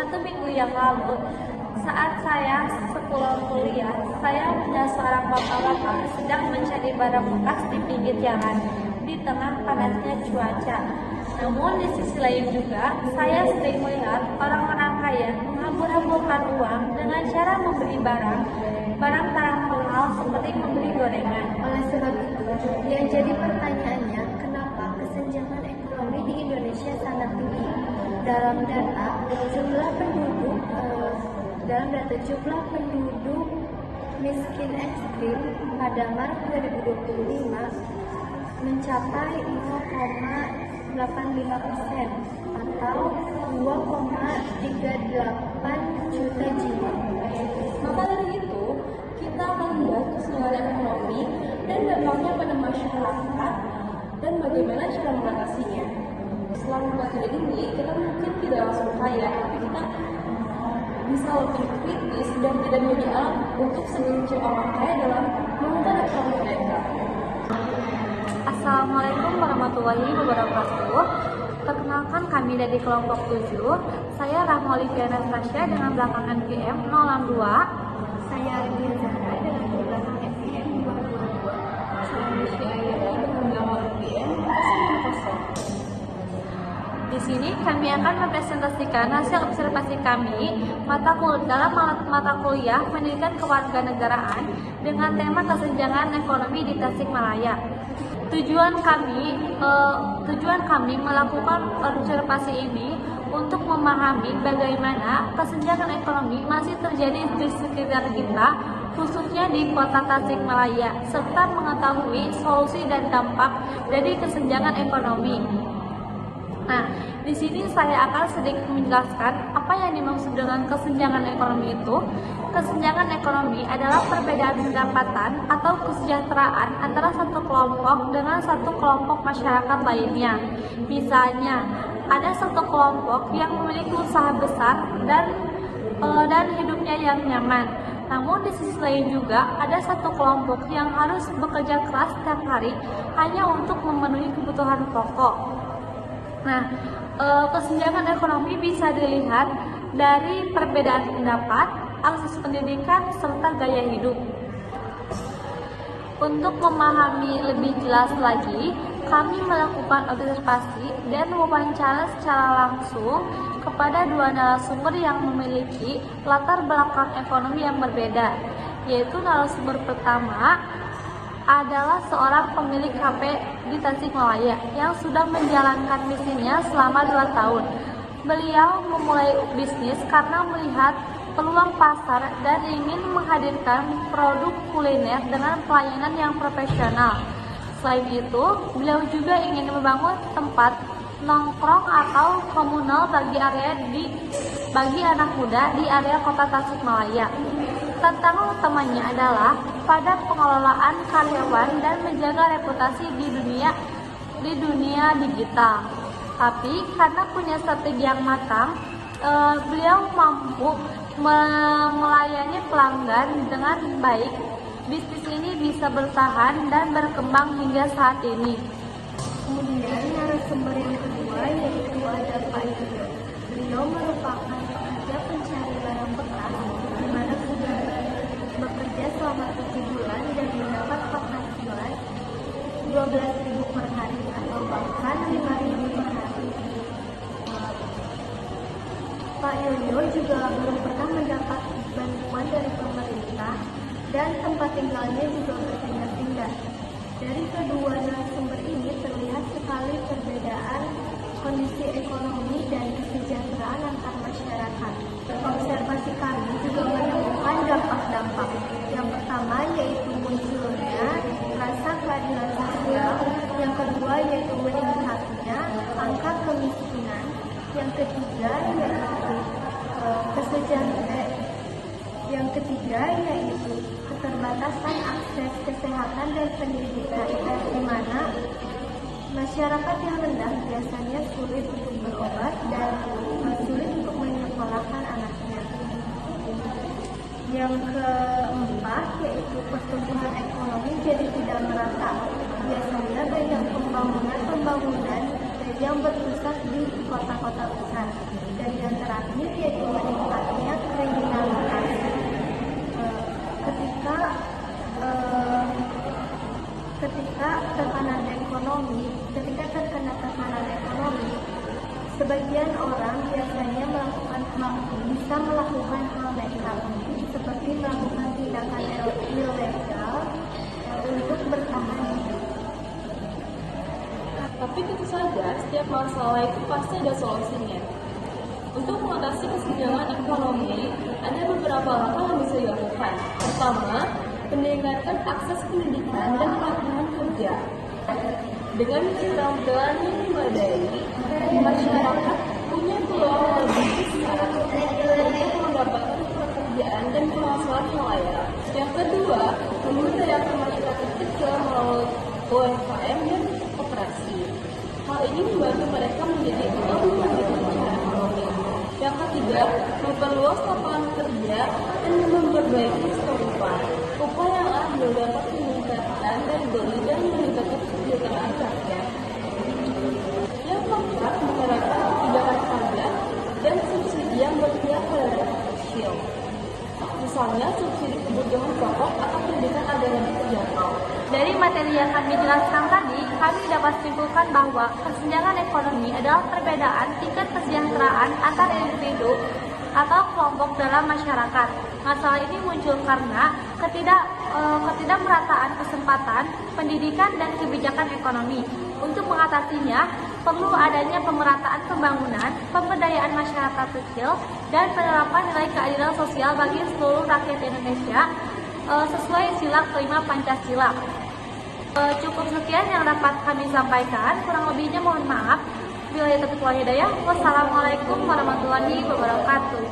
1 minggu yang lalu, saat saya sepulang kuliah, saya melihat seorang bapak-bapak sedang mencari barang bekas di pinggir jalan di tengah panasnya cuaca. Namun di sisi lain juga, saya sering melihat orang-orang kaya menghambur-hamburkan uang dengan cara membeli barang barang mahal seperti membeli gorengan. Oleh sebab itu, yang jadi pertanyaannya, kenapa kesenjangan ekonomi di Indonesia sangat tinggi? Dalam data jumlah penduduk miskin ekstrim pada Maret 2025 mencapai 0,85% atau 2,38 juta jiwa. Maka dari itu, kita akan membahas kesenjangan ekonomi dan dampaknya pada masyarakat dan bagaimana cara mengatasinya. Selama materi ini, kita mungkin tidak langsung kaya, tapi kita bisa lebih kritis dan tidak menjadi alat untuk segelintir orang kaya dalam mengubah ekonomi mereka. Assalamualaikum warahmatullahi wabarakatuh. Perkenalkan, kami dari kelompok 7. Saya Rahma Olivia Anastasia dengan belakang NPM 062. Saya Ria Zahra dengan belakang NPM 222. Saya Nisha Ayana dengan belakang NPM 90. Di sini kami akan mempresentasikan hasil observasi kami dalam mata kuliah Pendidikan Kewarganegaraan dengan tema kesenjangan ekonomi di Tasikmalaya. Tujuan kami melakukan observasi ini untuk memahami bagaimana kesenjangan ekonomi masih terjadi di sekitar kita, khususnya di kota Tasikmalaya, serta mengetahui solusi dan dampak dari kesenjangan ekonomi. Nah, di sini saya akan sedikit menjelaskan apa yang dimaksud dengan kesenjangan ekonomi itu. Kesenjangan ekonomi adalah perbedaan pendapatan atau kesejahteraan antara satu kelompok dengan satu kelompok masyarakat lainnya. Misalnya, ada satu kelompok yang memiliki usaha besar dan hidupnya yang nyaman. Namun di sisi lain juga ada satu kelompok yang harus bekerja keras setiap hari hanya untuk memenuhi kebutuhan pokok. Nah, kesenjangan ekonomi bisa dilihat dari perbedaan pendapat, akses pendidikan, serta gaya hidup. Untuk memahami lebih jelas lagi, kami melakukan observasi dan wawancara secara langsung kepada 2 narasumber yang memiliki latar belakang ekonomi yang berbeda, yaitu narasumber pertama adalah seorang pemilik kafe di Tasikmalaya yang sudah menjalankan bisnisnya selama 2 tahun. Beliau memulai bisnis karena melihat peluang pasar dan ingin menghadirkan produk kuliner dengan pelayanan yang profesional. Selain itu, beliau juga ingin membangun tempat nongkrong atau komunal bagi anak muda di area kota Tasikmalaya. Tantangan utamanya adalah pada pengelolaan karyawan dan menjaga reputasi di dunia digital. Tapi karena punya strategi yang matang, beliau mampu melayani pelanggan dengan baik. Bisnis ini bisa bertahan dan berkembang hingga saat ini. Kemudian narasumber yang kedua yaitu ada Pak Yoyo. Beliau merupakan pekerja pencari barang bekas di mana sudah bekerja selama 7 bulan dan mendapat penghasilan 12.000 per hari atau bahkan 5.000 per hari. Pak Yoyo juga belum pernah mendapat bantuan dari pemerintah dan tempat tinggalnya juga berpindah-pindah. Dari kedua narasumber ini terlihat sekali perbedaan kondisi ekonomi dan kesejahteraan antar masyarakat. Observasi kami juga menemukan dampak-dampak. Yang pertama yaitu munculnya rasa keadilan sosial, yang kedua yaitu meningkatnya angka kemiskinan, yang ketiga yaitu keterbatasan akses kesehatan dan pendidikan, di mana masyarakat yang rendah biasanya sulit untuk berobat dan sulit untuk menyekolahkan anaknya. Yang keempat yaitu pertumbuhan ekonomi jadi tidak merata. Biasanya banyak pembangunan yang berpusat di kota-kota besar. Dan yang terakhir yaitu Sebagian orang biasanya bisa melakukan hal nekat seperti melakukan tindakan ilegal untuk bertahan hidup. Tapi tentu saja, setiap masalah itu pasti ada solusinya. Untuk mengatasi kesenjangan ekonomi, ada beberapa langkah yang bisa dilakukan. Pertama, meningkatkan akses pendidikan dan lapangan kerja. Dengan keterampilan yang memadai, masyarakat punya peluang lebih besar untuk mendapatkan pekerjaan dan penghasilan yang layak. Yang kedua, memberdayakan masyarakat kecil melalui UMKM dan koperasi. Hal ini membantu mereka menjadi lebih mandiri secara ekonomi. Yang ketiga, memperluas lapangan kerja dan memperbaiki stok upah. Upah yang adil dapat meningkatkan daya beli dan meningkatkan kesejahteraan rakyat. Yang keempat, menerapkan kebijakan pajak dan subsidi yang berpihak pada rakyat kecil. Misalnya, subsidi kebutuhan pokok atau pendidikan agar lebih terjangkau. Dari materi yang kami jelaskan tadi, kami dapat simpulkan bahwa kesenjangan ekonomi adalah perbedaan tingkat kesejahteraan antar individu atau kelompok dalam masyarakat. Masalah ini muncul karena ketidakmerataan kesempatan, pendidikan, dan kebijakan ekonomi. Untuk mengatasinya, perlu adanya pemerataan pembangunan, pemberdayaan masyarakat kecil, dan penerapan nilai keadilan sosial bagi seluruh rakyat Indonesia sesuai sila kelima Pancasila. Cukup sekian yang dapat kami sampaikan, kurang lebihnya mohon maaf. Wassalamualaikum warahmatullahi wabarakatuh.